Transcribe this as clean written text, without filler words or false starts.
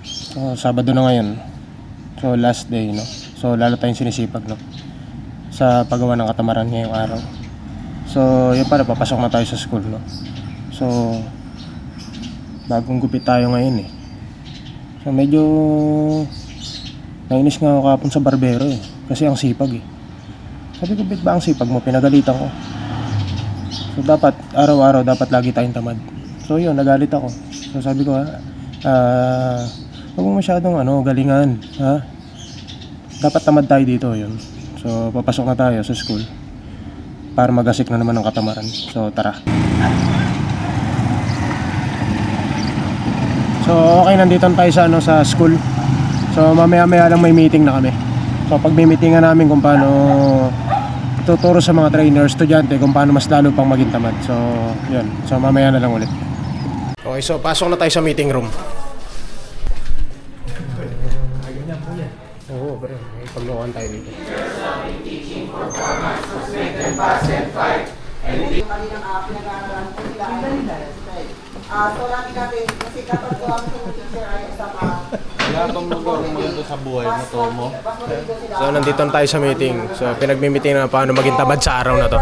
So, Sabado na ngayon. So, last day, no? So, lalo tayong sinisipag, no? Sa paggawa ng katamaran ngayong araw. So, yun para, papasok na tayo sa school, no? So, bagong gupit tayo ngayon, eh. So, medyo nainis nga ako kahapon sa barbero, eh. Kasi ang sipag, eh. Sabi ko, "Bit ba ang sipag mo?" Pinagalitan ko. So, dapat, araw-araw, dapat lagi tayong tamad. So, yun, nagalit ako. So, sabi ko, huwag mo masyadong, galingan, ha? Dapat tamad tayo dito, yun. So, papasok na tayo sa school para magasik na naman ng katamaran. So, tara. So, okay, nandito na tayo sa school. So, mamaya-maya lang may meeting na kami. So, pag may meetingan namin kung paano tuturo sa mga trainer, estudyante, kung paano mas lalo pang maging tamad. So, yun. So, mamaya na lang ulit. Okay, so pasok na tayo sa meeting room. Oo, pero may paglokohan tayo dito. Wala kang magawang maganda sa buhay mo, Tomo. So, nandito na tayo sa meeting. So, pinagmi-meeting na paano maging tamad sa araw na to.